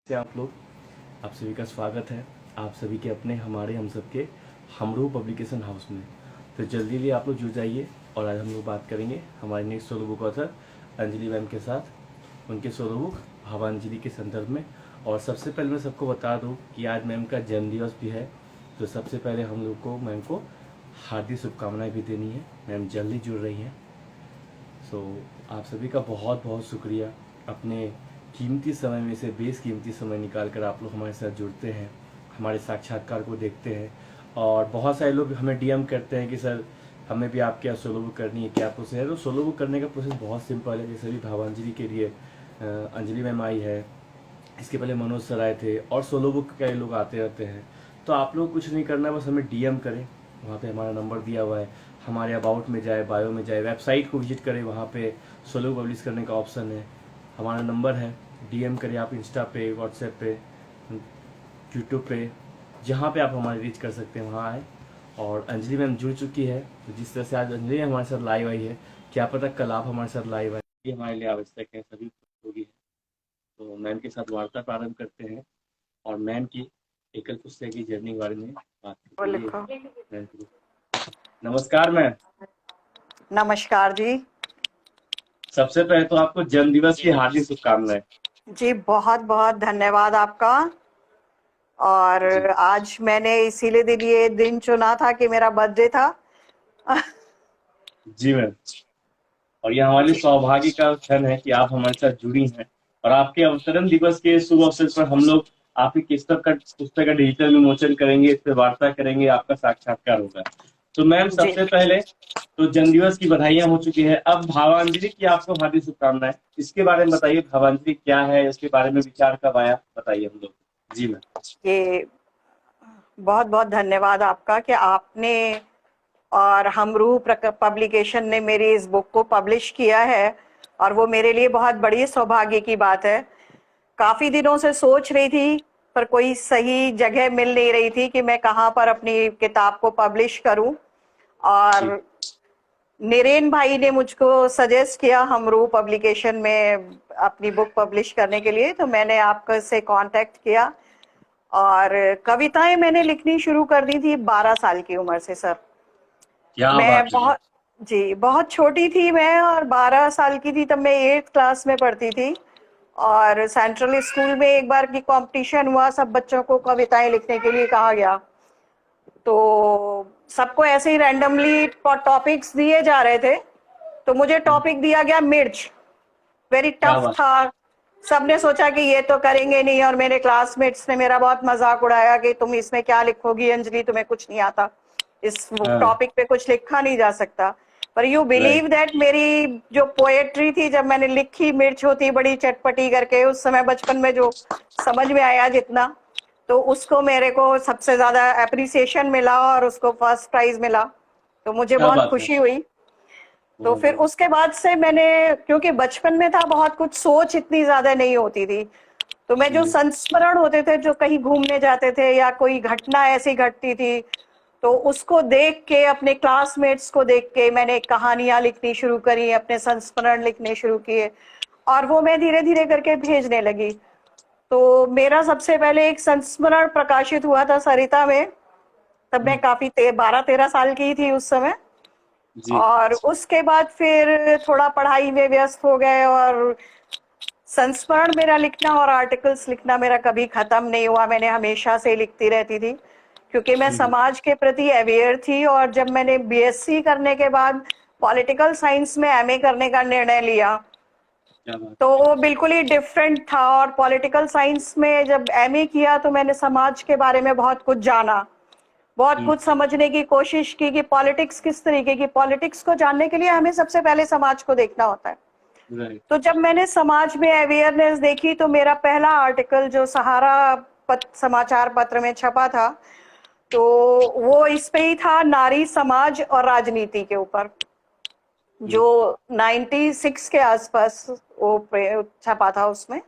से आप सभी का स्वागत है। आप सभी के अपने हमारे हम सबके हमरू पब्लिकेशन हाउस में। तो जल्दी लिए आप लोग जुड़ जाइए और आज हम लोग बात करेंगे हमारे next solo book author Anjali ma'am के साथ उनके सोलो बुक भावांजलि के संदर्भ में। और सबसे पहले मैं सबको बता दूं कि आज मैम का जन्मदिवस भी है, तो सबसे पहले हम लोग को मैम को हार्दिक शुभकामनाएं भी देनी है। मैम जल्दी जुड़ रही हैं। आप सभी का बहुत बहुत शुक्रिया। अपने कीमती समय में से बेशकीमती समय निकाल कर आप लोग हमारे साथ जुड़ते हैं, हमारे साक्षात्कार को देखते हैं। और बहुत सारे लोग हमें डीएम करते हैं कि सर हमें भी आपके यहाँ सोलो बुक करनी है, क्या प्रोसेस है। तो सोलो बुक करने का प्रोसेस बहुत सिंपल है। जैसे अभी भावांजलि के लिए अंजलि मैम आई है, इसके पहले मनोज सर आए थे और सोलो बुक के लोग आते रहते हैं। तो आप लोग कुछ नहीं करना, बस हमें डीएम करें। वहाँ पे हमारा नंबर दिया हुआ है, हमारे अबाउट में जाए, बायो में जाए, वेबसाइट को विजिट करें, वहाँ पे सोलो पब्लिश करने का ऑप्शन है, हमारा नंबर है। डीएम करें आप इंस्टा पे, व्हाट्सएप पे, यूट्यूब पे, जहाँ पे आप हमारे रीच कर सकते हैं वहाँ आए। और अंजलि मैम जुड़ चुकी है, तो जिस तरह से आज अंजलि हमारे साथ लाइव आई है, क्या पता कल आप हमारे साथ लाइव आए, ये हमारे लिए आवश्यक है, सभी होगी। तो मैम के साथ वार्ता प्रारंभ करते हैं और मैम की एकल पुस्तक की जर्नी के बारे में बात लिखो। करते हैं। नमस्कार मैम। नमस्कार जी। सबसे पहले तो आपको जन्मदिवस की हार्दिक शुभकामनाएं। जी बहुत बहुत धन्यवाद आपका। और जी आज मैंने इसीलिए ये दिन चुना था कि मेरा बर्थडे था। जी मैम, और यह हमारे जी सौभाग्य का क्षण है कि आप हमारे साथ जुड़ी हैं। और आपके अवतरण दिवस के शुभ अवसर पर हम लोग आपकी पुस्तक का डिजिटल विमोचन करेंगे, इस पर वार्ता करेंगे, आपका साक्षात्कार होगा। तो मैम जी सबसे पहले तो जन्मदिवस की बधाइयां हो चुकी है, अब भावांजलि की आपको हार्दिक शुभकामनाएं। इसके बारे में बताइए, भावांजलि क्या है, इसके बारे में विचार कब आया, बताइए हम लोग। जी मैम। ये बहुत बहुत धन्यवाद आपका कि आपने और हमरू पब्लिकेशन ने मेरी इस बुक को पब्लिश किया है। और वो मेरे लिए बहुत बड़ी सौभाग्य की बात है। काफ़ी दिनों से सोच रही थी, पर कोई सही जगह मिल नहीं रही थी कि मैं कहाँ पर अपनी किताब को पब्लिश करूं। जी और निरेन भाई ने मुझको सजेस्ट किया हमरू पब्लिकेशन में अपनी बुक पब्लिश करने के लिए, तो मैंने आपका से कांटेक्ट किया। और कविताएं मैंने लिखनी शुरू कर दी थी 12 साल की उम्र से सर। क्या मैं बात है मैम। बहुत छोटी थी मैं, और 12 साल की थी तब मैं 8th क्लास में पढ़ती थी। और सेंट्रल स्कूल में एक बार की कंपटीशन हुआ, सब बच्चों को कविताएं लिखने के लिए कहा गया। तो सबको ऐसे ही रैंडमली टॉपिक्स दिए जा रहे थे, तो मुझे टॉपिक दिया गया मिर्च। वेरी क्या टफ बात। था। सबने सोचा कि ये तो करेंगे नहीं, और मेरे क्लासमेट्स ने मेरा बहुत मजाक उड़ाया कि तुम इसमें क्या लिखोगी अंजलि, तुम्हें कुछ नहीं आता, इस हाँ, टॉपिक पे कुछ लिखा नहीं जा सकता। पर यू राइट। बिलीव दैट मेरी जो पोएट्री थी, जब मैंने लिखी मिर्च होती बड़ी चटपटी करके, उस समय बचपन में जो समझ में आया जितना, तो उसको मेरे को सबसे ज्यादा अप्रिसिएशन मिला और उसको फर्स्ट प्राइज मिला। तो मुझे क्या बहुत बात है। खुशी हुई। तो फिर ओहो। उसके बाद से मैंने, क्योंकि बचपन में था, बहुत कुछ सोच इतनी ज्यादा नहीं होती थी, तो मैं जो जी संस्मरण होते थे, जो कहीं घूमने जाते थे या कोई घटना ऐसी घटती थी, तो उसको देख के, अपने क्लासमेट्स को देख के मैंने कहानियां लिखनी शुरू करी, अपने संस्मरण लिखने शुरू किए। और वो मैं धीरे धीरे करके भेजने लगी। तो मेरा सबसे पहले एक संस्मरण प्रकाशित हुआ था सरिता में। तब मैं काफी 12-13 साल की थी उस समय। जी और उसके बाद फिर थोड़ा पढ़ाई में व्यस्त हो गए, और संस्मरण मेरा लिखना और आर्टिकल्स लिखना मेरा कभी खत्म नहीं हुआ। मैंने हमेशा से लिखती रहती थी, क्योंकि मैं समाज के प्रति अवेयर थी। और जब मैंने बीएससी करने के बाद पॉलिटिकल साइंस में एमए करने का निर्णय लिया, क्या बात। तो वो बिल्कुल ही डिफरेंट था। और पॉलिटिकल साइंस में जब एमए किया, तो मैंने समाज के बारे में बहुत कुछ जाना, बहुत कुछ समझने की कोशिश की कि पॉलिटिक्स किस तरीके की। पॉलिटिक्स को जानने के लिए हमें सबसे पहले समाज को देखना होता है। राइट। तो जब मैंने समाज में अवेयरनेस देखी, तो मेरा पहला आर्टिकल जो सहारा समाचार पत्र में छपा था, तो वो इस पे ही था, नारी समाज और राजनीति के ऊपर, जो 96 के आसपास वो छपा था उसमें।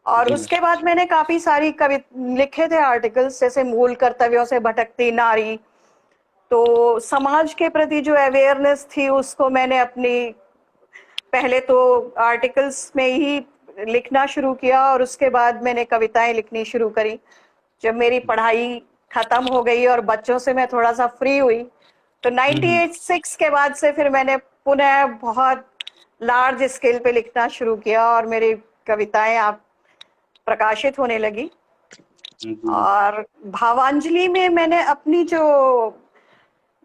और जी मैम। उसके बाद मैंने काफी सारी कवि लिखे थे आर्टिकल्स, जैसे मूल कर्तव्यों से भटकती नारी। तो समाज के प्रति जो अवेयरनेस थी, उसको मैंने अपनी पहले तो आर्टिकल्स में ही लिखना शुरू किया और उसके बाद मैंने कविताएं लिखनी शुरू करी। जब मेरी पढ़ाई खत्म हो गई और बच्चों से मैं थोड़ा सा फ्री हुई, तो 96 के बाद से फिर मैंने पुनः बहुत लार्ज स्केल पे लिखना शुरू किया और मेरी कविताएं आप प्रकाशित होने लगी। और भावांजलि में मैंने अपनी जो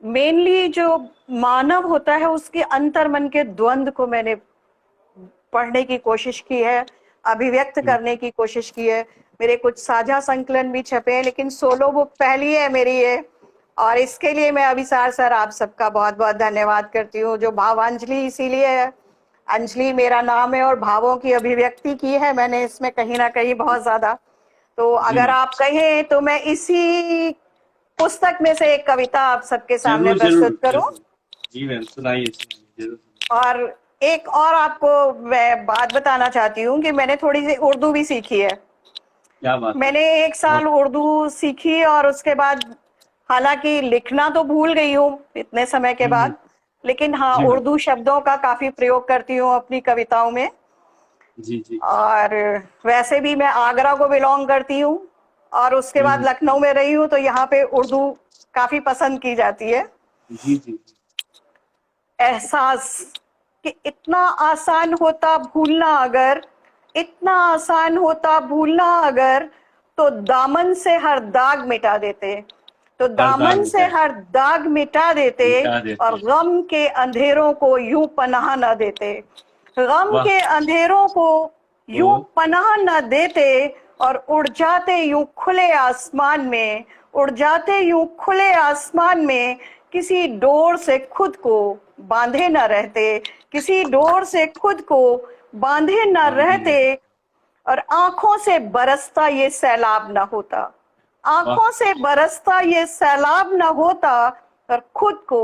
मेनली जो मानव होता है उसके अंतर्मन के द्वंद्व को मैंने पढ़ने की कोशिश की है, अभिव्यक्त करने की कोशिश की है। मेरे कुछ साझा संकलन भी छपे हैं, लेकिन सोलो बुक पहली है मेरी ये, और इसके लिए मैं अभिसार सर आप सबका बहुत बहुत धन्यवाद करती हूँ। जो भावांजलि इसीलिए है, अंजलि मेरा नाम है और भावों की अभिव्यक्ति की है मैंने इसमें कहीं ना कहीं बहुत ज्यादा। तो अगर आप कहें तो मैं इसी पुस्तक में से एक कविता आप सबके सामने प्रस्तुत करूं। जी मैम, सुनाइए जरूर। और एक और आपको मैं बात बताना चाहती हूँ कि मैंने थोड़ी सी उर्दू भी सीखी है। क्या बात? मैंने 1 साल उर्दू सीखी और उसके बाद हालांकि लिखना तो भूल गई हूँ इतने समय के बाद, लेकिन हाँ उर्दू शब्दों का काफी प्रयोग करती हूँ अपनी कविताओं में। जी। और वैसे भी मैं आगरा को बिलोंग करती हूँ और उसके बाद लखनऊ में रही हूँ, तो यहाँ पे उर्दू काफी पसंद की जाती है। जी। एहसास कि इतना आसान होता भूलना अगर, इतना आसान होता भूलना अगर, तो दामन से हर दाग मिटा देते, तो दामन से हर दाग मिटा देते और गम के अंधेरों को यूं पनाह न देते, गम के अंधेरों को यूं पनाह न देते और उड़ जाते यूं खुले आसमान में, उड़ जाते यूं खुले आसमान में, किसी डोर से खुद को बांधे न रहते, किसी डोर से खुद को बांधे न रहते और आंखों से बरसता ये सैलाब न होता, आंखों से बरसता ये सैलाब न होता और खुद को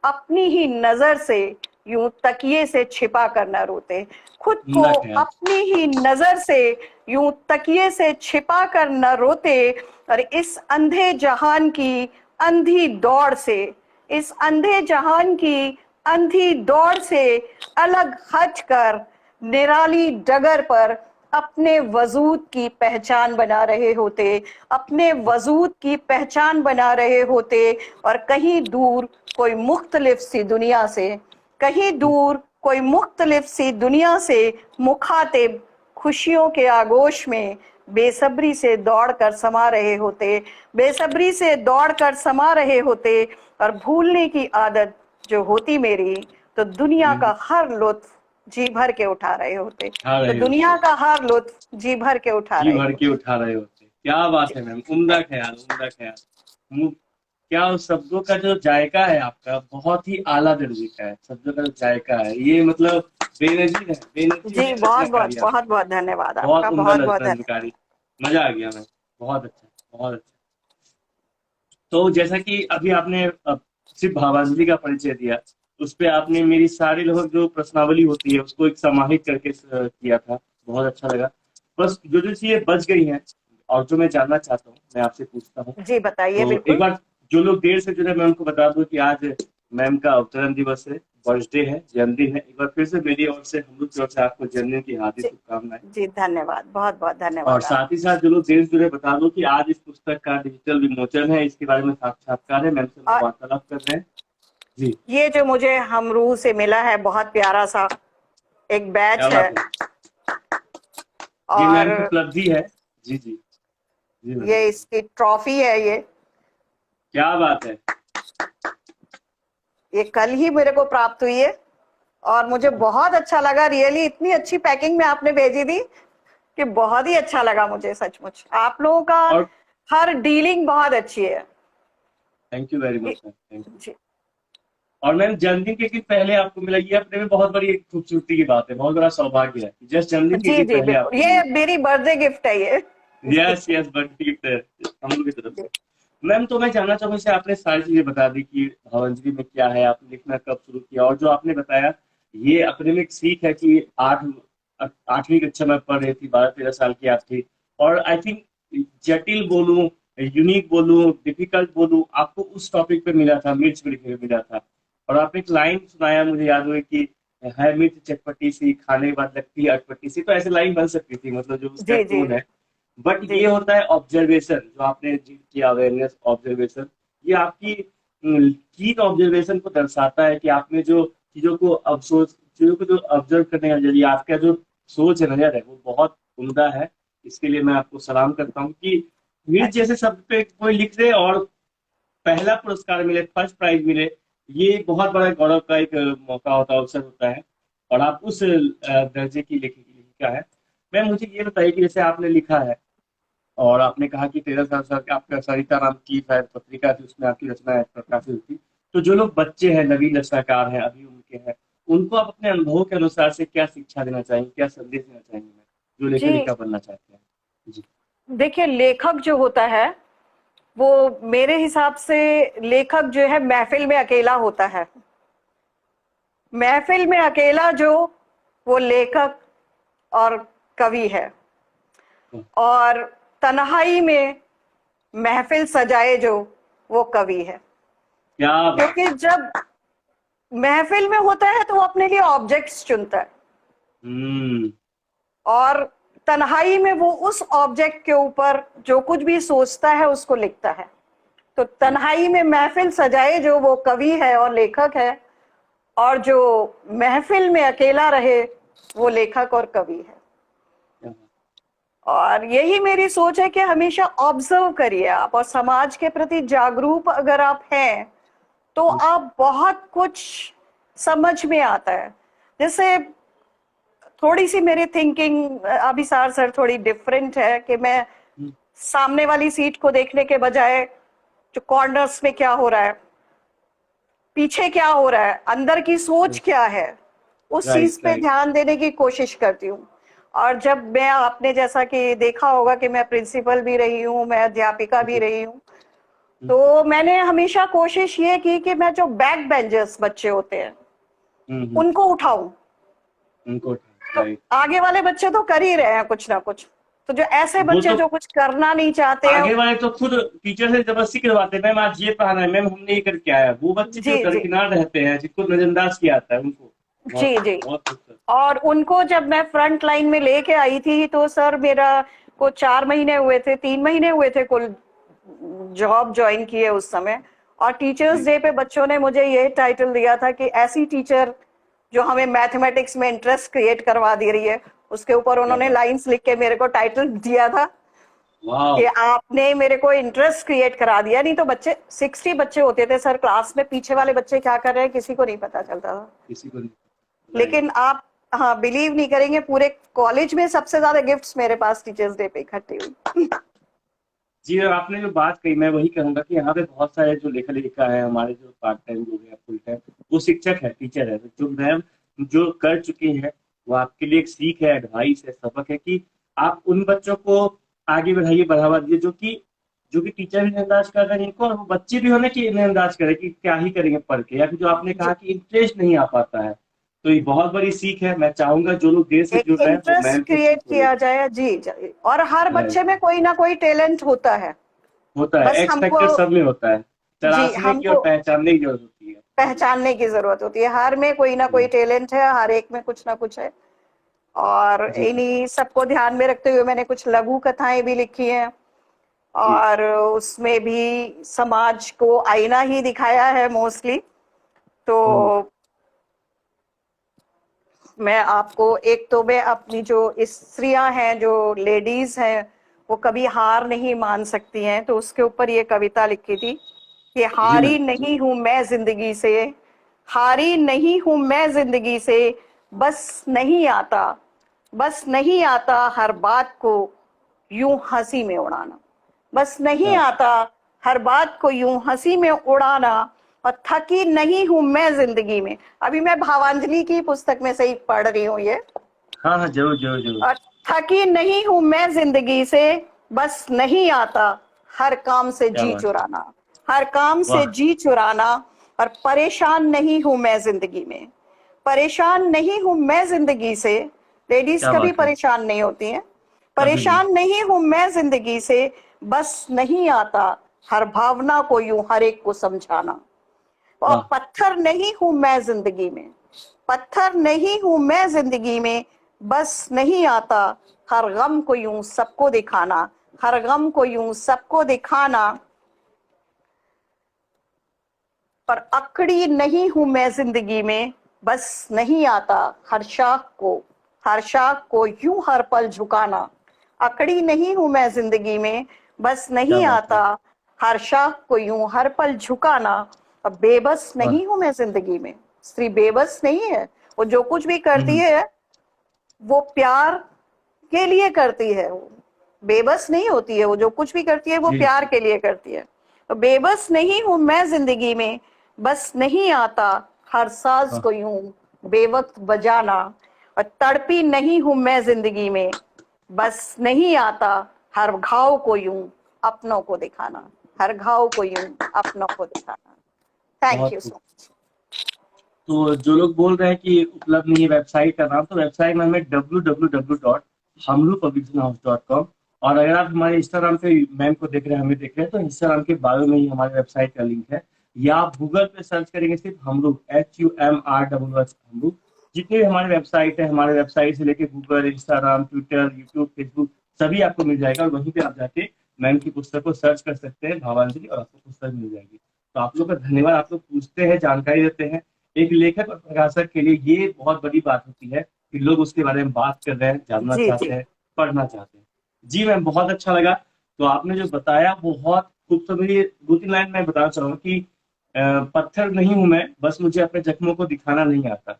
अपनी ही नजर से यूं तकिए से छिपा कर न रोते, खुद को अपनी ही नजर से यूं तकिए से छिपा कर न रोते और इस अंधे जहान की अंधी दौड़ से, इस अंधे जहान की अंधी दौड़ से अलग हट कर निराली डगर पर अपने वजूद की पहचान बना रहे होते, अपने वजूद की पहचान बना रहे होते और कहीं दूर कोई मुख्तलिफ सी दुनिया से, कहीं दूर कोई मुख्तलिफ सी दुनिया से मुखातिब खुशियों के आगोश में बेसब्री से दौड़कर समा रहे होते, बेसब्री से दौड़कर समा रहे होते और भूलने की आदत जो होती मेरी, तो दुनिया का हर लुत्फ जी भर के उठा रहे होते, तो दुनिया का हर लुत्फ जी भर के उठा रहे होते। क्या बात है मैम, उम्दा ख्याल, उम्दा ख्याल। क्या उस शब्दों का जो जायका है आपका बहुत ही आला दर्जे का है, शब्दों का जो जायका है ये मतलब बेनजीर है, बेनजीर जी। बहुत बहुत बहुत बहुत धन्यवाद आपका, बहुत बहुत बहुत धन्यवाद, मजा आ गया मैम, बहुत अच्छा, बहुत अच्छा। तो जैसा कि अभी आपने सिर्फ भावांजलि का परिचय दिया, उस पे आपने मेरी सारी लगभग जो प्रश्नावली होती है उसको एक समाहित करके किया था, बहुत अच्छा लगा। बस जो चीजें बच गई हैं और जो मैं जानना चाहता हूँ मैं आपसे पूछता हूँ। जी बताइए। तो बिल्कुल। एक बार जो लोग देर से जुड़े मैं उनको बता दूं कि आज मैम का अवतरण दिवस है, बर्थडे है, जन्मदिन है। एक बार फिर से मेरी ओर से, हम लोग की ओर से आपको जन्मदिन की हार्दिक शुभकामनाएं। जी धन्यवाद, बहुत बहुत धन्यवाद। और साथ ही साथ जो लोग देर से जुड़े बता दो कि आज इस पुस्तक का डिजिटल विमोचन है, इसके बारे में साक्षात्कार है, मैम से वार्तालाप कर रहे हैं। जी, ये जो मुझे हमरू से मिला है बहुत प्यारा सा एक बैच है और उपलब्धि है। जी जी जी, ये इसकी ट्रॉफी है, ये क्या बात है। ये कल ही मेरे को प्राप्त हुई है और मुझे बहुत अच्छा लगा, रियली इतनी अच्छी पैकिंग में आपने भेजी थी कि बहुत ही अच्छा लगा मुझे, सचमुच आप लोगों का हर डीलिंग बहुत अच्छी है। Thank you very much, thank you. और मैम जन्मदिन के दिन पहले आपको मिला, ये अपने में बहुत बड़ी खूबसूरती की बात है, बहुत बड़ा सौभाग्य है। जस्ट जन्मदिन के दिन पहले आपको, ये मेरी बर्थडे गिफ्ट है ये। यस यस, बर्थडे गिफ्ट है हम लोग की तरफ से। मैम तो मैं जानना चाहूंगा, जैसे आपने सारी चीजें बता दी कि भावांजलि में क्या है, आपने लिखना कब शुरू किया, और जो आपने बताया ये अपने में एक सीख है कि 8वीं कक्षा में पढ़ रही थी, 12-13 साल की आप थी, और आई थिंक जटिल बोलूं, यूनिक बोलूं, डिफिकल्ट बोलूं, आपको उस टॉपिक पे मिला था, मिर्च में लिखे मिला था। और आपने एक लाइन सुनाया, मुझे याद हुआ कि है मिर्च चटपटी सी, खाने के बाद लगती है अटपटी सी, तो ऐसे लाइन बन सकती थी, मतलब जो उसका जी जी टोन है। बट जी ये होता है ऑब्जर्वेशन, जो आपने किया अवेयरनेस ऑब्जर्वेशन, ये आपकी कीन ऑब्जर्वेशन को दर्शाता है कि आपने जो चीजों को अफसोस, चीजों को जो ऑब्जर्व करने का जरिए आपका जो सोच है, नजर है, वो बहुत उम्दा है। इसके लिए मैं आपको सलाम करता हूँ कि मिर्च जैसे शब्द पे कोई लिख दे और पहला पुरस्कार मिले, फर्स्ट प्राइज मिले, ये बहुत बड़ा गौरव का एक मौका होता है, अवसर होता है। और आप उस दर्जे की लेखिका है। मैम मुझे ये बताइए कि जैसे आपने लिखा है और आपने कहा कि 13 साल का आपका सरिता नाम की शायद पत्रिका थी, उसमें आपकी रचना प्रकाशित हुई थी। तो जो लोग बच्चे हैं, नवीन रचनाकार हैं, अभी उनके हैं, उनको आप अपने अनुभवों के अनुसार से क्या शिक्षा देना चाहेंगे, क्या संदेश देना चाहेंगे मैम, जो जी। लेखक बनना चाहते हैं? जी। देखिए, लेखक जो होता है वो मेरे हिसाब से, लेखक जो है महफिल में अकेला होता है। महफिल में अकेला जो, वो लेखक और कवि है। और तन्हाई में महफिल सजाए जो, वो कवि है। क्या बात। क्योंकि जब महफिल में होता है तो वो अपने लिए ऑब्जेक्ट्स चुनता है, हम्म। और तन्हाई में वो उस ऑब्जेक्ट के ऊपर जो कुछ भी सोचता है उसको लिखता है। तो तन्हाई में महफिल सजाए जो, वो कवि है और लेखक है। और जो महफिल में अकेला रहे, वो लेखक और कवि है। और यही मेरी सोच है कि हमेशा ऑब्जर्व करिए आप, और समाज के प्रति जागरूक अगर आप हैं तो आप बहुत कुछ समझ में आता है। जैसे थोड़ी सी मेरी थिंकिंग अभिसार सर थोड़ी डिफरेंट है कि मैं सामने वाली सीट को देखने के बजाय जो कॉर्नर्स में क्या हो रहा है, पीछे क्या हो रहा है, अंदर की सोच क्या है, उस चीज राइट पे राइट। ध्यान देने की कोशिश करती हूँ। और जब मैं, आपने जैसा कि देखा होगा कि मैं प्रिंसिपल भी रही हूँ, मैं अध्यापिका भी रही हूँ, तो मैंने हमेशा कोशिश ये की कि मैं जो बैक बेंचर्स बच्चे होते हैं उनको उठाऊं। उनको। तो राइट। आगे वाले बच्चे तो कर ही रहे हैं कुछ ना कुछ, तो जो ऐसे वो बच्चे तो जो कुछ करना नहीं चाहते हैं। आगे वाले तो खुद टीचर से जबरदस्ती करवाते हैं, मैम आज ये पढ़ाना है, मैम हमने ये करके आया। वो बच्चे जो जी जी दरकिनार रहते हैं, जिनको नजरअंदाज किया जाता है, उनको बहुत जी जी। बहुत खूबसूरत। और उनको जब मैं फ्रंट लाइन में लेके आई थी तो सर, मेरा को 4 महीने हुए थे, 3 महीने हुए थे कुल जॉब ज्वाइन किए उस समय। और टीचर्स जी। डे पे बच्चों ने मुझे ये टाइटल दिया था कि ऐसी टीचर जो हमें मैथमेटिक्स में इंटरेस्ट क्रिएट करवा दे रही है। उसके ऊपर क्या उन्होंने बात। लाइंस लिख के मेरे को टाइटल दिया था वाह। कि आपने मेरे को इंटरेस्ट क्रिएट करा दिया। नहीं तो बच्चे 60 बच्चे होते थे सर क्लास में, पीछे वाले बच्चे क्या कर रहे हैं किसी को नहीं पता चलता था। किसी को नहीं। राइट। लेकिन आप, हाँ, बिलीव नहीं करेंगे, पूरे कॉलेज में सबसे ज्यादा गिफ्ट्स मेरे पास टीचर्स डे पे इकट्ठी हुई। जी, और आपने जो बात कही, मैं वही कहूंगा कि यहाँ पे बहुत सारे जो लेखक लेखिका है, हमारे जो पार्ट टाइम लोग हैं, फुल टाइम, वो शिक्षक है, टीचर है, जो मैम जो कर चुके हैं, वो आपके लिए एक सीख है, एडवाइस है, सबक है कि आप उन बच्चों को आगे बढ़ाइए, बढ़ावा दीजिए, जो कि टीचर भी नजरअंदाज कर रहे हैं इनको, और वो बच्चे भी होने की नजरअंदाज करें कि क्या ही करेंगे पढ़ के, या फिर जो आपने कहा कि इंटरेस्ट नहीं आ पाता है। तो ये बहुत बड़ी सीख है। मैं चाहूंगा जो लोग देर से एक जुड़ रहे हैं वो इंटरेस्ट मैम से सीख क्रिएट ले। किया जाए। जी जी। और हर राइट। बच्चे में कोई ना कोई टैलेंट होता है। होता है, बस एक्स हमको, फैक्टर सब में होता है। जी, तराशने की और हमको पहचानने की जरूरत होती है। पहचानने की जरूरत होती है। हर में कोई ना कोई हम्म। टैलेंट है, हर एक में कुछ ना कुछ है। और जी। इन्हीं सबको ध्यान में रखते हुए मैंने कुछ लघु कथाएं भी लिखी हैं। जी। और उसमें भी समाज को आईना ही दिखाया है मोस्टली। तो ओह। मैं आपको, एक तो मैं अपनी जो स्त्रियां हैं, जो लेडीज हैं, वो कभी हार नहीं मान सकती हैं, तो उसके ऊपर ये कविता लिखी थी कि जी हारी मैम। नहीं हूं मैं जिंदगी से, हारी नहीं हूं मैं जिंदगी से, बस नहीं आता, बस नहीं आता हर बात को यूं हंसी में उड़ाना। बस नहीं क्या। आता हर बात को यूं हंसी में उड़ाना, और थकी नहीं हूं मैं जिंदगी में। अभी मैं भावांजलि की पुस्तक में से ही पढ़ रही हूँ ये। हाँ हाँ, जरूर जरूर जरूर। और थकी नहीं हूं मैं जिंदगी से, बस नहीं आता हर काम से क्या जी बात। चुराना, हर काम से वाह। जी चुराना। और परेशान नहीं हूं मैं जिंदगी में, परेशान नहीं हूं मैं जिंदगी से। लेडीज क्या कभी बात है। परेशान नहीं होती हैं। कभी नहीं। परेशान नहीं हूं मैं जिंदगी से, बस नहीं आता हर भावना को यूं हर एक को समझाना। और वाह। पत्थर नहीं हूं मैं जिंदगी में, पत्थर नहीं हूं मैं जिंदगी में, बस नहीं आता हर गम को यूं सबको दिखाना, हर गम को यूं सबको दिखाना। पर अकड़ी नहीं हूं मैं जिंदगी में, बस नहीं आता हर शाख को यूं हर पल झुकाना। अकड़ी नहीं हूं मैं जिंदगी में, बस क्या नहीं बात है। आता हर शाख को यूं हर पल झुकाना। अब बेबस वाह। नहीं हूं मैं जिंदगी में, स्त्री बेबस नहीं है। वो जो कुछ भी करती हम्म। है वो प्यार के लिए करती है, वो बेबस नहीं होती है। वो जो कुछ भी करती है वो जी प्यार जी। के लिए करती है। तो बेबस नहीं हूं मैं जिंदगी में, बस नहीं आता हर साज वाह। को यूं बेवक्त बजाना। और तड़पी नहीं हूं मैं जिंदगी में, बस नहीं आता हर घाव को यूं अपनों को दिखाना, हर घाव को यूं अपनों को दिखाना। थैंक बहुत यू खूब। So much. तो जो लोग बोल रहे हैं कि उपलब्ध नहीं है वेबसाइट का नाम, तो वेबसाइट नाम है www.hamroopublicationhouse.com। और अगर आप हमारे इंस्टाग्राम पे मैम को देख रहे हैं, हमें देख रहे हैं, तो इंस्टाग्राम के बायो में ही हमारे वेबसाइट का लिंक है। या आप गूगल पे सर्च करेंगे सिर्फ हमरू, HUMRWH हमरू। जितने भी हमारे वेबसाइट है, हमारे वेबसाइट से लेके Google, Instagram, Twitter, YouTube, Facebook, सभी आपको मिल जाएगा। और वहीं पे आप जाके मैम की पुस्तक को सर्च कर सकते हैं, भावांजलि, और आपको पुस्तक मिल जाएगी। तो आप लोग का धन्यवाद। आप लोग पूछते हैं, जानकारी देते हैं। एक लेखक और प्रकाशक के लिए ये बहुत बड़ी बात होती है कि लोग उसके बारे में बात कर रहे हैं, जानना जी चाहते जी। हैं, पढ़ना चाहते हैं। जी मैम, बहुत अच्छा लगा। तो आपने जो बताया बहुत खूब। तो मेरी दो तीन लाइन मैं बताना चाहूंगा कि पत्थर नहीं हूं मैं, बस मुझे अपने जख्मों को दिखाना नहीं आता।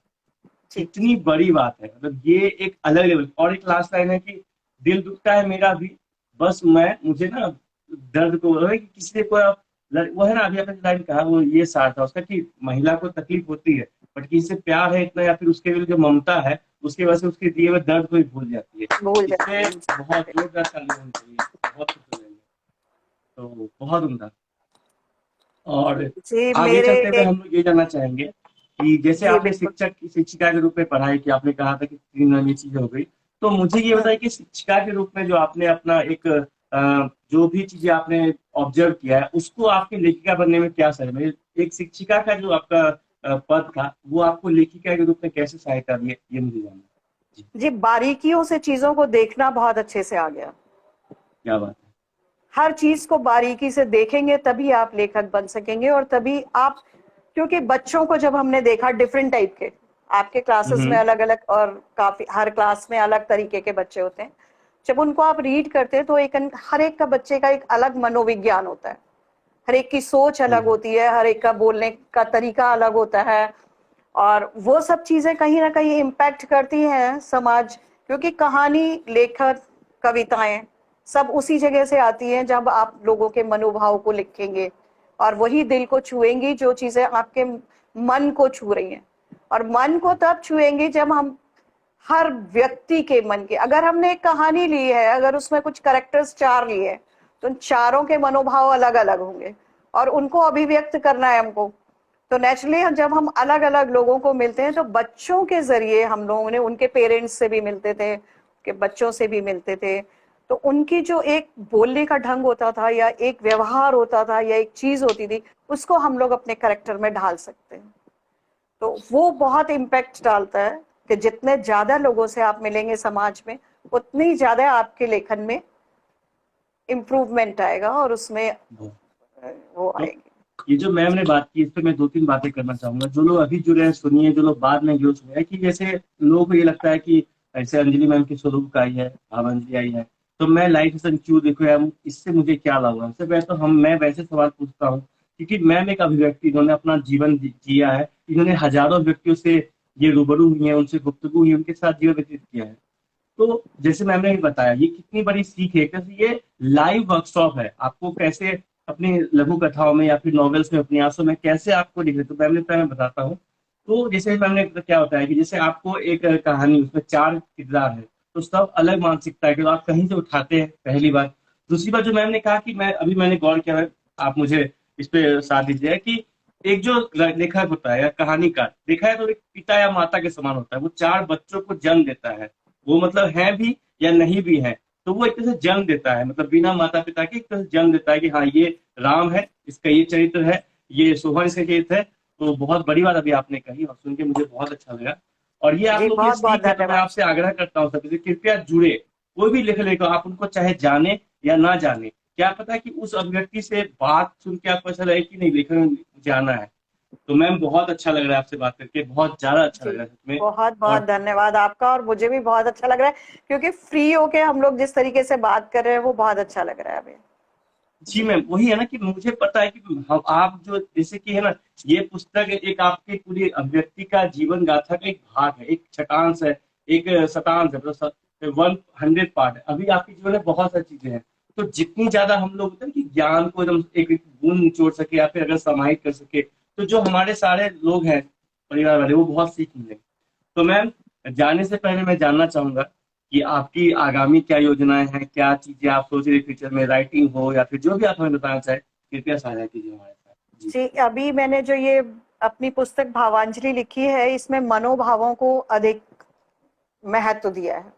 जी कितनी बड़ी बात है, मतलब ये एक अलग लेवल। और एक लास्ट लाइन है कि दिल दुखता है मेरा भी, बस मुझे ना दर्द को है कि किसी को वो है ना, अभी आपने लाइन कहा, वो ये सार था उसका कि महिला को तकलीफ होती है, बट किसी से प्यार है इतना, या फिर उसके लिए जो ममता है, उसकी वजह से उसके दिए हुए दर्द को ही भूल जाती है। भूल इस जाती पे बहुत है। जोरदार ताली होनी चाहिए, बहुत खुश हो जाएंगे। तो बहुत उम्दा। और जी आगे मेरे चलते हुए हम लोग ये जानना चाहेंगे कि जैसे जी आपने बिल्कुल। शिक्षिका के रूप में पढ़ाई की, आपने कहा था कि 3 महीने चीजें हो गई। तो मुझे ये बताइए कि शिक्षिका के रूप में जो आपने अपना एक जो भी चीजें आपने ऑब्जर्व किया है, उसको आपके लेखिका बनने में क्या सर में, एक शिक्षिका का जो आपका पद था, वो आपको लेखिका के रूप में कैसे सहायता दिए, ये मुझे जानना है। जी। जी बारीकियों से चीजों को देखना बहुत अच्छे से आ गया। क्या बात है। हर चीज को बारीकी से देखेंगे तभी आप लेखक बन सकेंगे। और तभी आप, क्योंकि बच्चों को जब हमने देखा डिफरेंट टाइप के, आपके क्लासेस में हम्म। अलग अलग और काफी हर क्लास में अलग तरीके के बच्चे होते हैं, जब उनको आप रीड करते हैं तो एक हर एक का बच्चे का एक अलग मनोविज्ञान होता है। हर एक की सोच अलग हम्म। होती है, हर एक का बोलने का तरीका अलग होता है। और वो सब चीजें कहीं ना कहीं इम्पैक्ट करती हैं समाज, क्योंकि कहानी, लेखक, कविताएं सब उसी जगह से आती हैं जब आप लोगों के मनोभाव को लिखेंगे, और वही दिल को छुएंगी जो चीजें आपके मन को छू रही हैं। और मन को तब छुएंगी जब हम हर व्यक्ति के मन के, अगर हमने एक कहानी ली है, अगर उसमें कुछ करेक्टर्स चार लिए हैं, तो उन चारों के मनोभाव अलग अलग होंगे और उनको अभिव्यक्त करना है हमको। तो नेचुरली जब हम अलग अलग लोगों को मिलते हैं, तो बच्चों के जरिए हम लोगों ने, उनके पेरेंट्स से भी मिलते थे, के बच्चों से भी मिलते थे, तो उनकी जो एक बोलने का ढंग होता था, या एक व्यवहार होता था, या एक चीज होती थी, उसको हम लोग अपने करेक्टर में ढाल सकते हैं। तो वो बहुत इम्पैक्ट डालता है कि जितने ज्यादा लोगों से आप मिलेंगे समाज में, उतनी ज्यादा आपके लेखन में इम्प्रूवमेंट आएगा और उसमें बहुत। वो तो आएगी। ये जो मैम ने बात की, इस पे मैं दो तीन बातें करना चाहूंगा। जो लोग अभी जुड़े हैं सुनिए, जो लोग बाद में जुड़ चुके हैं, कि जैसे लोगों को ये लगता है कि ऐसे अंजलि मैम की स्वरूप आई है, भावांजलि आई है, तो मैं लाइफ लेसन क्यों देखो यार, इससे मुझे क्या लाभ हुआ। सबसे पहले तो मैं वैसे सवाल पूछता हूँ क्योंकि मैम एक अभिव्यक्ति, इन्होंने अपना जीवन जिया है, इन्होंने हजारों व्यक्तियों से ये रूबरू हुई है, उनसे गुफ्तगू हुई, उनके साथ जीवन व्यतीत किया है। तो जैसे मैम ने भी बताया, ये कितनी बड़ी सीख है, क्योंकि ये लाइव वर्कशॉप है। आपको कैसे अपनी लघु कथाओं में या फिर नॉवेल्स में, उपन्यासों में कैसे आपको लिखना है, तो मैम ने पहले मैं बताता हूँ। तो जैसे मैम ने क्या होता है कि जैसे आपको एक कहानी, उसमें 4 किरदार है, तो सब अलग मानसिकता है कि आप कहीं से उठाते हैं, पहली बात। दूसरी बात जो मैम ने कहा कि मैंने गौर किया है, आप मुझे इस पे साथ दीजिए, कि एक जो लेखक होता है या कहानीकार, देखा है तो एक पिता या माता के समान होता है। वो 4 बच्चों को जन्म देता है, वो मतलब है भी या नहीं भी है, तो वो एक तरह से जन्म देता है, मतलब बिना माता पिता के एक तरह से जन्म देता है कि हाँ, ये राम है, इसका ये चरित्र है, ये सोहन इसका चरित्र है। तो बहुत बड़ी बात अभी आपने कही और सुन के मुझे बहुत अच्छा लगा। और ये आप जी, लोग की बहुत बहुत सीख है, तो मैं धन्यवाद। आपसे आग्रह करता हूँ सभी से, कृपया जुड़े। कोई भी लेखक लेकर आप उनको चाहे जाने या ना जाने, क्या पता कि उस अभिव्यक्ति से बात सुन के आपको ऐसा लगे कि नहीं, लेखक में जाना है। तो मैम बहुत अच्छा लग रहा है आपसे बात करके, बहुत ज्यादा अच्छा जी, लग रहा है सच में। बहुत बहुत और धन्यवाद आपका, और मुझे भी बहुत अच्छा लग रहा है क्योंकि फ्री होके हम लोग जिस तरीके से बात कर रहे हैं वो बहुत अच्छा लग रहा है अभी। जी जी मैम, वही है ना कि मुझे पता है कि हम आप जो जैसे कि है ना, ये पुस्तक एक आपकी पूरी अभिव्यक्ति का जीवन गाथा का एक भाग है, एक छटांश है, एक शतांश है, मतलब 100 पार्ट है। अभी आपके जीवन में बहुत सारी चीजें हैं, तो जितनी ज्यादा हम लोग होते हैं कि ज्ञान को एकदम एक एक बूंद निचोड़ सके या फिर अगर समाहित कर सके, तो जो हमारे सारे लोग हैं परिवार वाले, वो बहुत सीख मिलेंगे। तो मैम, जाने से पहले मैं जानना चाहूंगा कि आपकी आगामी क्या योजनाएं हैं, क्या चीजें आप सोच रहे फ्यूचर में, राइटिंग हो या फिर जो भी आप हमें बताना चाहें, कृपया साझा कीजिए हमारे साथ जी। जी, अभी मैंने जो ये अपनी पुस्तक भावांजलि लिखी है इसमें मनोभावों को अधिक महत्व दिया है,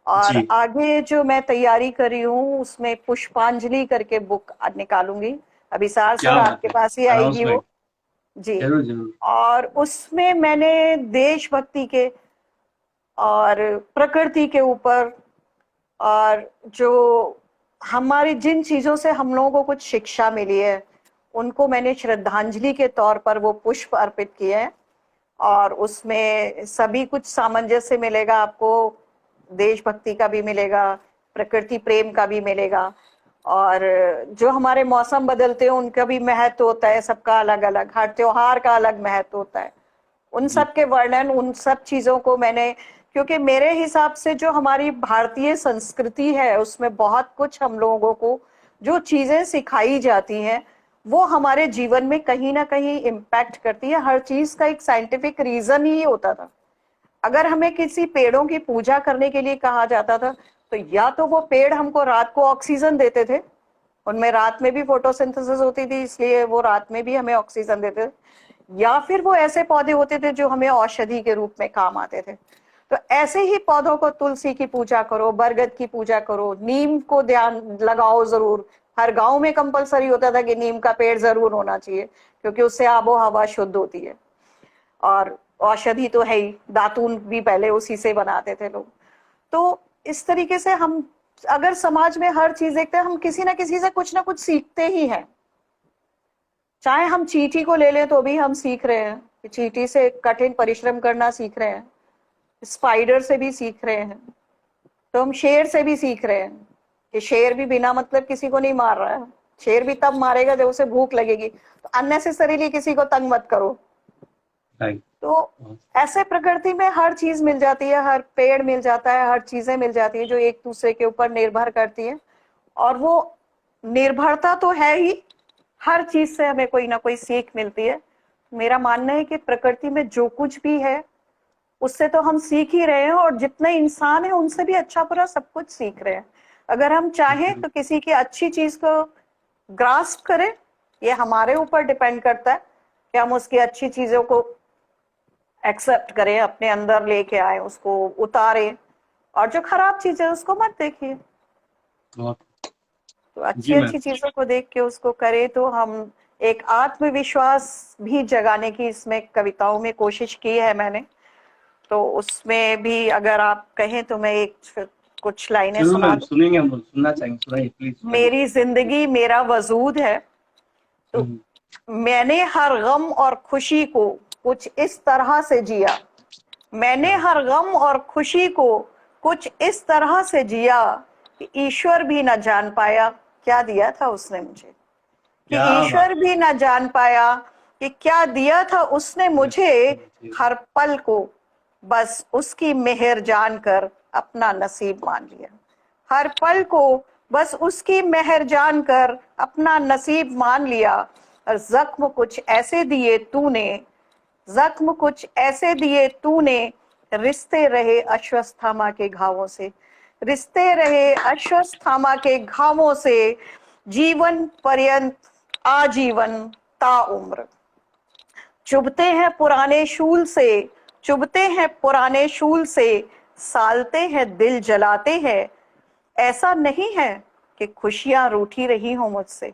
और जी, आगे जो मैं तैयारी कर रही हूँ उसमें पुष्पांजलि करके बुक निकालूंगी। अभी सार सर क्या बात आपके है, पास ही आएगी अनाउंसमेंट। वो। जी, जरूर जरूर। और उसमें मैंने देशभक्ति के और प्रकृति के ऊपर, और जो हमारी जिन चीजों से हम लोगों को कुछ शिक्षा मिली है उनको मैंने श्रद्धांजलि के तौर पर वो पुष्प अर्पित किए हैं। और उसमें सभी कुछ सामंजस्य मिलेगा आपको, देशभक्ति का भी मिलेगा, प्रकृति प्रेम का भी मिलेगा, और जो हमारे मौसम बदलते हैं उनका भी महत्व होता है, सबका अलग अलग, हर त्योहार का अलग महत्व होता है। उन जी सब के वर्णन, उन सब चीजों को मैंने, क्योंकि मेरे हिसाब से जो हमारी भारतीय संस्कृति है उसमें बहुत कुछ हम लोगों को जो चीजें सिखाई जाती हैं वो हमारे जीवन में कहीं ना कहीं इम्पैक्ट करती है। हर चीज का एक साइंटिफिक रीजन ही होता था। अगर हमें किसी पेड़ों की पूजा करने के लिए कहा जाता था तो या तो वो पेड़ हमको रात को ऑक्सीजन देते थे, उनमें रात में भी फोटोसिंथेसिस होती थी इसलिए वो रात में भी हमें ऑक्सीजन देते थे, या फिर वो ऐसे पौधे होते थे जो हमें औषधि के रूप में काम आते थे। तो ऐसे ही पौधों को, तुलसी की पूजा करो, बरगद की पूजा करो, नीम को ध्यान लगाओ जरूर। हर गांव में कंपलसरी होता था कि नीम का पेड़ जरूर होना चाहिए क्योंकि उससे आबो हवा शुद्ध होती है, और औषधि तो है ही, दातून भी पहले उसी से बनाते थे लोग। तो इस तरीके से हम अगर समाज में हर चीज देखते हैं, हम किसी ना किसी से कुछ ना कुछ सीखते ही हैं। चाहे हम चींटी को ले लें तो भी हम सीख रहे हैं कि चींटी से कठिन परिश्रम करना सीख रहे हैं, स्पाइडर से भी सीख रहे हैं, तो हम शेर से भी सीख रहे हैं कि शेर भी बिना मतलब किसी को नहीं मार रहा है। शेर भी तब मारेगा जब उसे भूख लगेगी, तो अननेसेसरीली किसी को तंग मत करो। राइट। तो ऐसे प्रकृति में हर चीज मिल जाती है, हर पेड़ मिल जाता है, हर चीजें मिल जाती है जो एक दूसरे के ऊपर निर्भर करती है। और वो निर्भरता तो है ही, हर चीज से हमें कोई ना कोई सीख मिलती है। मेरा मानना है कि प्रकृति में जो कुछ भी है उससे तो हम सीख ही रहे हैं, और जितने इंसान हैं उनसे भी अच्छा बुरा सब कुछ सीख रहे हैं। अगर हम चाहें तो किसी की अच्छी चीज को ग्रास्प करें, ये हमारे ऊपर डिपेंड करता है कि हम उसकी अच्छी चीजों को एक्सेप्ट करें, अपने अंदर लेके आए, उसको उतारें, और जो खराब चीज है उसको मत देखिए। बहुत। तो अच्छी जी मैम। अच्छी चीजों को देख के उसको करें तो हम एक आत्मविश्वास भी जगाने की इसमें कविताओं में कोशिश की है मैंने। तो उसमें भी अगर आप कहें तो मैं एक कुछ लाइनें जरूर सुना मैम, दूं। सुनेंगे, हम लोग सुनना चाहेंगे, सुनाइए प्लीज सुनाइए। मेरी जिंदगी मेरा वजूद है, तो हम्म, मैंने हर गम और खुशी को कुछ इस तरह से जिया, मैंने क्या बात। हर गम और खुशी को कुछ इस तरह से जिया कि ईश्वर भी न जान पाया क्या दिया था उसने मुझे, कि क्या बात ईश्वर भी न जान पाया कि क्या दिया था उसने मुझे। है। हर पल को बस उसकी मेहर जानकर अपना नसीब मान लिया, हर पल को बस उसकी मेहर जानकर अपना नसीब मान लिया। और जख्म कुछ ऐसे दिए तूने, जख्म कुछ ऐसे दिए तूने, रिश्ते रहे अश्वत्थामा के घावों से, रिश्ते रहे अश्वत्थामा के घावों से, जीवन पर्यंत आजीवन ताउम्र। चुभते हैं पुराने शूल से, चुभते हैं पुराने शूल से, सालते हैं दिल जलाते हैं। ऐसा नहीं है कि खुशियां रूठी रही हो मुझसे,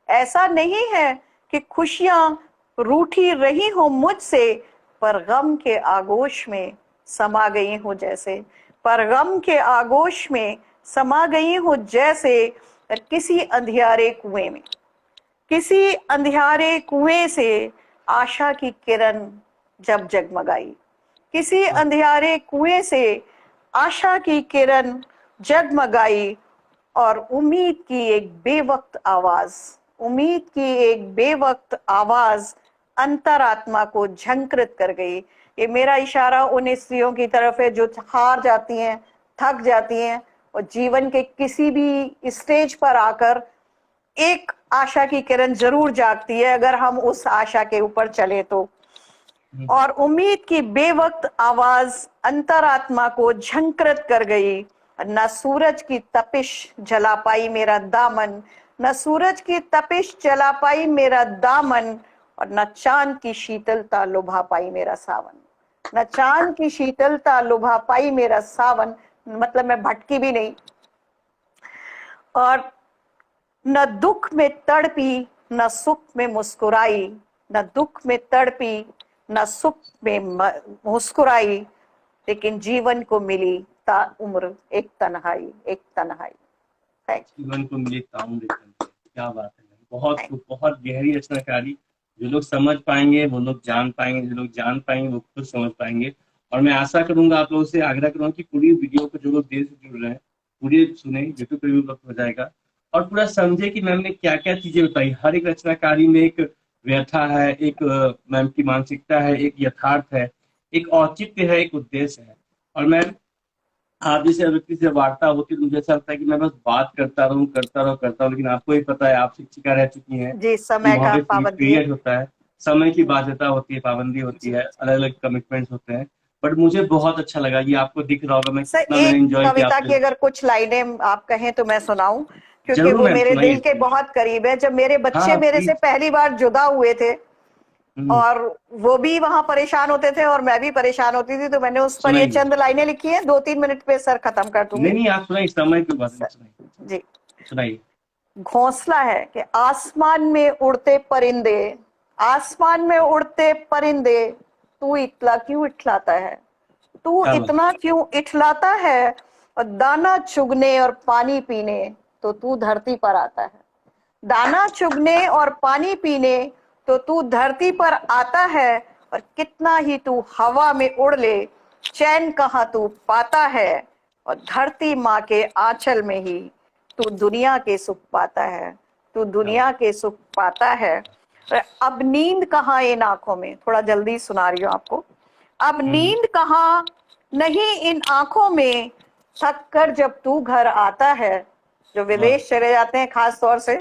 ऐसा नहीं है कि खुशियां रूठी रही हो मुझसे, पर गम के आगोश में समा गई हूँ जैसे, पर गम के आगोश में समा गई हूँ जैसे, किसी अंधियारे कुएं में, किसी अंधियारे कुएं से आशा की किरण जब जगमगाई, किसी अंधियारे कुएं से आशा की किरण जगमगाई, और उम्मीद की एक बेवक्त आवाज, उम्मीद की एक बेवक्त आवाज अंतरात्मा को झंकृत कर गई। ये मेरा इशारा उन स्त्रियों की तरफ है जो हार जाती हैं, थक जाती हैं, और जीवन के किसी भी स्टेज पर आकर एक आशा की किरण जरूर जागती है अगर हम उस आशा के ऊपर चले तो। और उम्मीद की बेवक्त आवाज अंतरात्मा को झंकृत कर गई। न सूरज की तपिश जला पाई मेरा दामन, न सूरज की तपिश जला पाई मेरा दामन, और न चांद की शीतलता लुभा पाई मेरा सावन, न चांद की शीतलता लुभा पाई मेरा सावन। मतलब मैं भटकी भी नहीं, और न दुख में तड़पी न सुख में मुस्कुराई, न दुख में तड़पी न सुख में मुस्कुराई, लेकिन जीवन को मिली ता उम्र एक तन्हाई, एक तन्हाई। जीवन को मिली ताउम्र एक तन्हाई। क्या बात है, बहुत बहुत गहरी रचनाकारी। जो लोग समझ पाएंगे वो लोग जान पाएंगे, जो लोग जान पाएंगे वो खुद समझ पाएंगे। और मैं आशा करूंगा, आप लोगों से आग्रह करूंगा कि पूरी वीडियो को जो लोग देर से जुड़ रहे हैं पूरी सुने, यूट्यूब पे भी वक्त हो जाएगा, और पूरा समझे कि मैम ने क्या क्या चीजें बताई। हर एक रचनाकारी में एक व्यथा है, एक मैम की मानसिकता है, एक यथार्थ है, एक औचित्य है, एक उद्देश्य है। और मैम आप जैसे व्यक्ति से वार्ता होती है तो मुझे ऐसा लगता है कि मैं बस बात करता रहूं, लेकिन आपको ही पता है, आप शिक्षिका रह चुकी हैं जी, कि समय वहाँ का पे पाबंदी है। पीरियड होता है, समय की बाध्यता होती है, पाबंदी होती है, अलग अलग कमिटमेंट्स होते हैं। बट मुझे बहुत अच्छा लगा, ये आपको दिख रहा होगा मैं सर, कितना मैंने एक एंजॉय किया कविता की आपसे। अगर कुछ लाइनें आप कहें तो मैं सुनाऊं, क्योंकि जरूर वो मैम, मेरे सुनाइए दिल के सुनाइए। बहुत करीब है। जब मेरे हाँ बच्चे हाँ मेरे से प्लीज। पहली बार जुदा हुए थे और वो भी वहां परेशान होते थे और मैं भी परेशान होती थी, तो मैंने उस पर ये सुनाइए। चंद लाइनें लिखी हैं। 2-3 मिनट पे सर खत्म कर दूंगी। नहीं आप सुनाइए, समय की बात नहीं, सर, सुनाइए जी। सुनाइए। घोंसला है कि आसमान में उड़ते परिंदे, आसमान में उड़ते परिंदे, तू इतना क्यों इठलाता है, तू क्या बात। इतना क्यों इठलाता है, और दाना चुगने और पानी पीने तो तू धरती पर आता है, दाना चुगने और पानी पीने तो तू धरती पर आता है, और कितना ही तू हवा में उड़ ले, चैन कहाँ तू पाता है, और धरती माँ के आंचल में ही तू दुनिया के सुख पाता है, तू दुनिया के सुख पाता है। अब नींद कहाँ इन आंखों में, थोड़ा जल्दी सुना रही हूँ आपको। अब नींद कहाँ नहीं इन आंखों में, थक कर जब तू घर आता है, जो विदेश चले जाते हैं खास तौर से।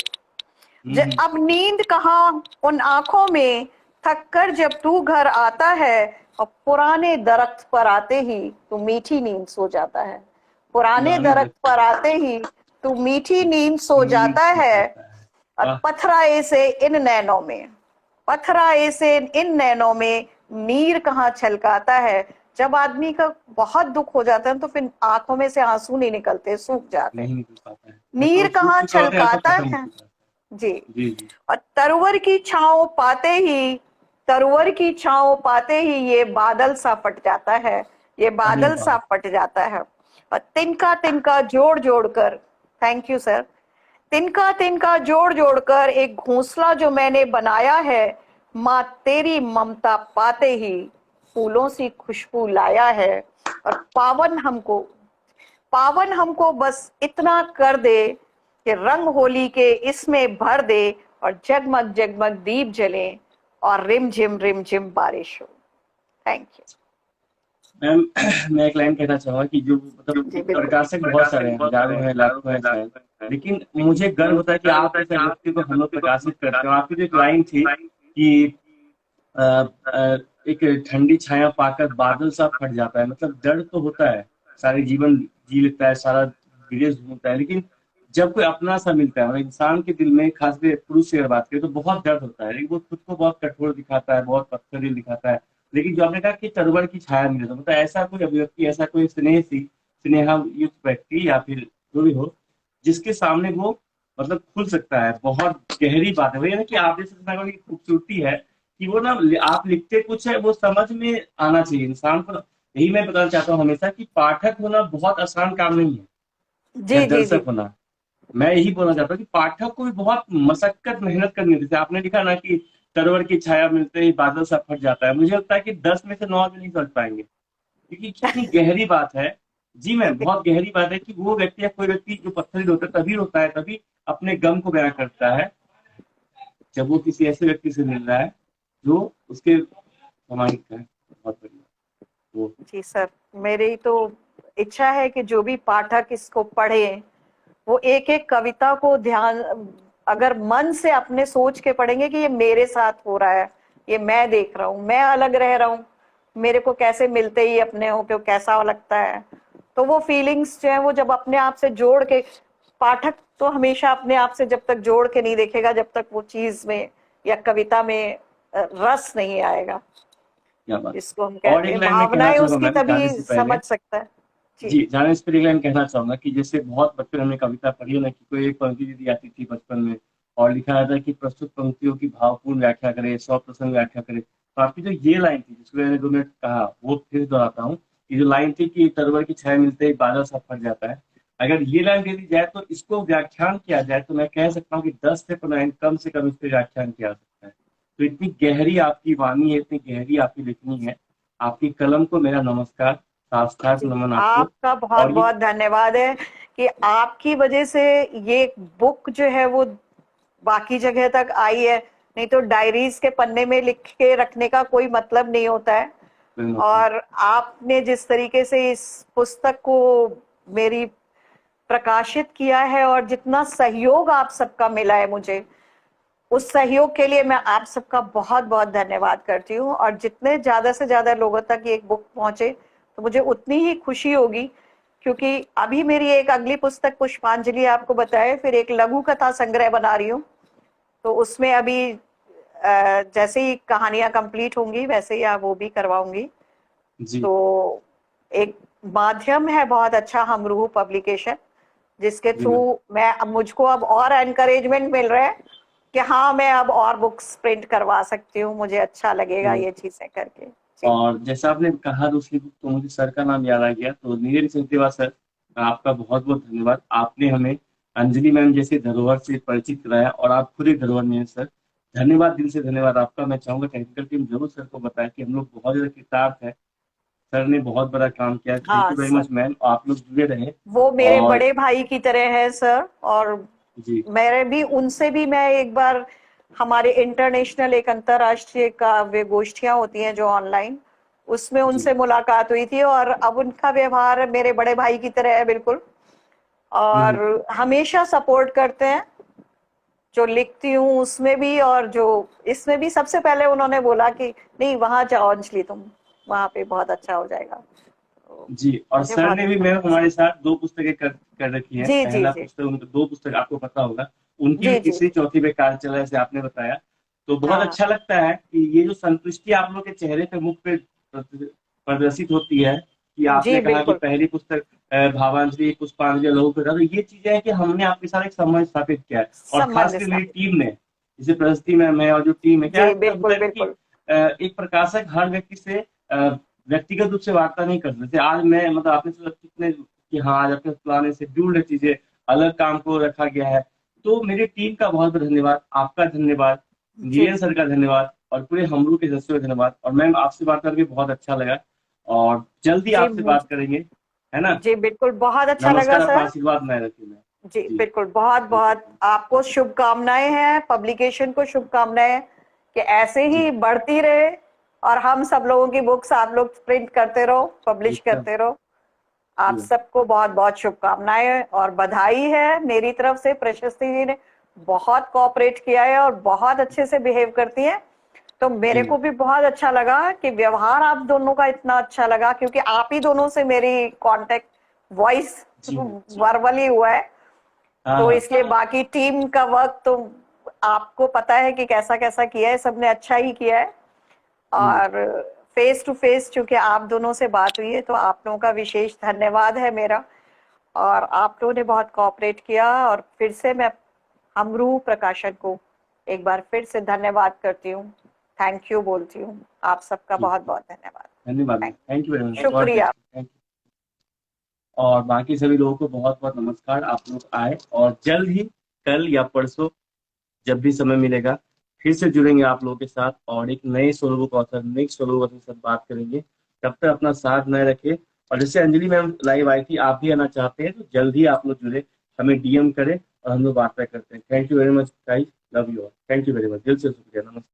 अब नींद कहाँ उन आंखों में, थक कर जब तू घर आता है, और पुराने दरख्त पर आते ही तू मीठी नींद सो जाता है, पुराने दरख्त पर आते ही तू मीठी नींद सो जाता है, और पथराए से इन नैनों में, पथराए से इन नैनों में नीर कहाँ छलकाता है। जब आदमी का बहुत दुख हो जाता है तो फिर आंखों में से आंसू नहीं निकलते, सूख जाते हैं। नहीं निकल पाता है, नीर कहाँ छलकाता खत्म है। हो चुका है। जी। जी जी। और तरवर की छांव पाते ही, तरवर की छांव पाते ही ये बादल सा फट जाता है, ये बादल सा फट जाता है। और तिनका तिनका जोड़ जोड़ कर, थैंक यू सर, तिनका तिनका जोड़ जोड़ कर एक घोंसला जो मैंने बनाया है, माँ तेरी ममता पाते ही फूलों सी खुशबू लाया है। और पावन हमको बस इतना कर दे कि रंग होली के इसमें भर दे, और जगमग जगमग दीप जले, और रिम झिम बारिश हो। Thank you ma'am. मैं एक लाइन कहना चाहूंगा कि जो मतलब जी। बिल्कुल। प्रकाशक बहुत सारे हैं, हजारों हैं, लाखों हैं शायद, लेकिन मुझे गर्व होता है कि आप जैसे व्यक्ति को हम लोग प्रकाशित करते हैं। आपकी जो एक लाइन थी कि अ, अ, एक ठंडी छाया पाकर बादल सा फट जाता है, मतलब दर्द तो होता है, सारे जीवन जी लेता है, सारा विदेश घूमता है, लेकिन जब कोई अपना सा मिलता है, और इंसान के दिल में, खासकर पुरुष से अगर बात करें तो बहुत दर्द होता है, लेकिन वो खुद को बहुत कठोर दिखाता है, बहुत पत्थर दिखाता है। लेकिन जो आपने कहा कि तरवर की छाया मिले, तो मतलब ऐसा कोई अभिव्यक्ति, ऐसा कोई स्नेहा युक्त व्यक्ति या फिर जो भी हो, जिसके सामने वो मतलब खुल सकता है। बहुत गहरी बात है, वही है ना कि आप जैसे की खूबसूरती है कि वो ना आप लिखते कुछ है, वो समझ में आना चाहिए इंसान को। यही मैं बताना चाहता हूँ हमेशा कि पाठक होना बहुत आसान काम नहीं है, या जी जी जी। दर्शक होना। मैं यही बोलना चाहता हूँ कि पाठक को भी बहुत मशक्कत मेहनत करनी होती है। जैसे आपने लिखा ना कि तरवर की छाया मिलते ही बादल सा फट जाता है, मुझे लगता है कि 10 में से 9 भी नहीं समझ पाएंगे, क्योंकि कितनी गहरी बात है। जी मैम, बहुत गहरी बात है कि वो व्यक्ति या कोई व्यक्ति जो पत्थर होता है तभी रोता है, तभी अपने गम को बयां करता है जब वो किसी ऐसे व्यक्ति से मिल रहा है जो उसके प्रमाणिक है। बहुत बढ़िया। वो जी सर, मेरी तो इच्छा है कि जो भी पाठक इसको पढ़े वो एक एक कविता को ध्यान, अगर मन से अपने सोच के पढ़ेंगे कि ये मेरे साथ हो रहा है, ये मैं देख रहा हूँ, मैं अलग रह रहा हूँ, मेरे को कैसे मिलते ही अपने हो के कैसा लगता है, तो वो फीलिंग्स जो है वो जब अपने आप से जोड़ के, पाठक तो हमेशा अपने आप से जब तक जोड़ के नहीं देखेगा जब तक वो चीज में या कविता में रस नहीं आएगा, क्या बात जिसको हम है। और कहते एक हैं लाइन में कहना भावनाएं चाहूंगा उसकी मैम जाने तभी से पहले। समझ सकता है। जी जी, जाने से पहले एक लाइन कहना चाहूंगा कि जैसे बहुत बचपन हमने कविता पढ़ी है ना, कि कोई एक पंक्ति दी आती थी बचपन में, और लिखा जाता है कि प्रस्तुत पंक्तियों की भावपूर्ण व्याख्या करे, सप्रसंग व्याख्या करे। तो आपकी जो ये लाइन थी जिसको मैंने 2 मिनट कहा, वो फिर दोहराता हूँ कि जो लाइन थी कि तरवर की छाया मिलते ही बादल सा फट जाता है, अगर ये लाइन दे दी जाए तो इसको व्याख्यान किया जाए तो मैं कह सकता हूँ कि 10 से 15 कम से कम इस पर व्याख्यान किया जा सकता है। तो इतनी गहरी आपकी वाणी है, इतनी गहरी आपकी लिखनी है। आपकी कलम को मेरा नमस्कार, साष्टांग जी, नमन आपको। आपका बहुत और ये बहुत धन्यवाद है कि आपकी वजह से ये बुक जो है वो बाकी जगह तक आई है, नहीं तो डायरीज के पन्ने में लिख के रखने का कोई मतलब नहीं होता है। कोई मतलब और आपने जिस तरीके से इस पुस्तक को मेरी प्रकाशित किया है और जितना सहयोग आप सबका मिला है मुझे, उस सहयोग के लिए मैं आप सबका बहुत बहुत धन्यवाद करती हूँ। और जितने ज्यादा से ज्यादा लोगों तक ये बुक पहुंचे तो मुझे उतनी ही खुशी होगी, क्योंकि अभी मेरी एक अगली पुस्तक पुष्पांजलि आपको बताए, फिर एक लघु कथा संग्रह बना रही हूँ। तो उसमें अभी जैसे ही कहानियां कंप्लीट होंगी वैसे ही आप वो भी करवाऊंगी। जी। तो एक माध्यम है बहुत अच्छा हमरूह पब्लिकेशन, जिसके जी थ्रू मैम। मैं अब मुझको अब और एनकरेजमेंट मिल रहा है कि हाँ मैं अब और बुक्स प्रिंट करवा सकती हूँ, मुझे अच्छा लगेगा तो ये चीजें करके। जी और जैसा आपने कहा दूसरी बुक, तो मुझे सर का नाम याद आ गया, तो नीरज चंदेवा सर, आपका बहुत बहुत धन्यवाद। आपने हमें अंजलि मैम जैसे धरोहर से परिचित कराया, और आप खुद एक धरोहर में हैं सर। धन्यवाद, दिल से धन्यवाद आपका। मैं चाहूंगा टेक्निकल टीम जरूर सर को बताए कि हम लोग बहुत ज्यादा कृतार्थ है, सर ने बहुत बड़ा काम किया। थैंक हाँ you very sir, much ma'am, आप लोग जुड़े रहे। वो मेरे और बड़े भाई की तरह है सर। और जी। मेरे भी उनसे भी मैं एक बार, हमारे इंटरनेशनल एक अंतरराष्ट्रीय काव्य गोष्ठियां होती हैं जो ऑनलाइन, उसमें जी। उनसे मुलाकात हुई थी और अब उनका व्यवहार मेरे बड़े भाई की तरह है बिल्कुल। हम्म। और हमेशा सपोर्ट करते हैं, जो लिखती हूँ उसमें भी और जो इसमें भी। सबसे पहले उन्होंने बोला कि नहीं वहां जाओ अंजलि, तुम वहां पे बहुत अच्छा हो जाएगा। तो जी, और मुझे सर बहुत ने भी अच्छा मैम लगा। हमारे साथ 2 पुस्तकें कर रखी हैं। जी जी पहला जी पुस्तक, उनकी 2 पुस्तक आपको पता होगा, उनकी भी जी जी तीसरी जी। चौथी पे कार्य चल रहा है जैसे आपने बताया। तो बहुत हाँ अच्छा लगता है कि ये जो संतुष्टि आप लोग के चेहरे पे, मुख पे प्रदर्शित होती है, कि जी आपने कहा कि बिल्कुल। पहली पुस्तक भावांजलि, पुष्पांजलि, लघु कथा, तो ये चीजें हैं कि हमने आपके साथ एक संबंध स्थापित किया है। और संबंध खासकर मेरी स्थापित। टीम ने, जैसे प्रशस्ति मैम है और जो टीम है, क्या जी होता बिल्कुल है ना कि बिल्कुल। एक प्रकाशक हर व्यक्ति से व्यक्तिगत रूप से वार्ता नहीं कर सकते। आज मैं मतलब आपने सोचा कितने कि हाँ आज अपने प्लान से ड्यूल्ड चीजें, अलग काम को रखा गया है। तो मेरी टीम का बहुत बहुत धन्यवाद, आपका धन्यवाद, जी नीरज सर का धन्यवाद, और पूरे हमरू के सदस्यों का धन्यवाद। और मैम आपसे बात करके बहुत अच्छा लगा, और जल्दी जी आपसे बात करेंगे, है ना। जी बिल्कुल, बहुत अच्छा लगा नमस्कार, अपना सर। आशीर्वाद बनाए रखिए मैम। जी जी। बिल्कुल, बहुत थैंक बहुत यू। आपको शुभकामनाएं हैं, पब्लिकेशन को शुभकामनाएं कि ऐसे जी। ही बढ़ती रहे और हम सब लोगों की बुक्स आप लोग प्रिंट करते रहो, पब्लिश एकदम। करते रहो। आप जी। सबको बहुत बहुत शुभकामनाएं और बधाई है मेरी तरफ से। प्रशस्ति जी ने बहुत कोऑपरेट किया है और बहुत अच्छे से बिहेव करती है, तो जी मेरे को मैम। भी बहुत अच्छा लगा कि व्यवहार आप दोनों का इतना अच्छा लगा, क्योंकि आप ही दोनों से मेरी कांटेक्ट वॉइस जी मैम। जी। वर्बली हुआ है। हाँ तो हाँ। इसलिए बाकी टीम का वर्क तो आपको पता है कि कैसा कैसा किया है, सबने अच्छा ही किया है। जी। और फेस टू फेस चूंकि आप दोनों से बात हुई है तो आप लोगों का विशेष धन्यवाद है मेरा। और आप लोगों ने बहुत कोऑपरेट किया, और फिर से मैं हमरू प्रकाशन को एक बार फिर से धन्यवाद करती हूँ। थैंक यू बोलती हूँ। आप सबका बहुत बहुत धन्यवाद। धन्यवाद, थैंक यू वेरी मच, शुक्रिया। Thank you. और बाकी सभी लोगों को बहुत बहुत नमस्कार। आप लोग आए और जल्द ही कल या परसों जब भी समय मिलेगा फिर से जुड़ेंगे आप लोगों के साथ और एक नए solo book author, next solo book author के साथ बात करेंगे। तब तक अपना साथ न रखें। और जैसे अंजलि मैम लाइव आई थी, आप भी आना चाहते हैं तो जल्द ही आप लोग जुड़े, हमें डीएम करें और हम लोग वार्ता करते हैं। Thank you very much guys, love you all, thank you very much, दिल से शुक्रिया, नमस्कार।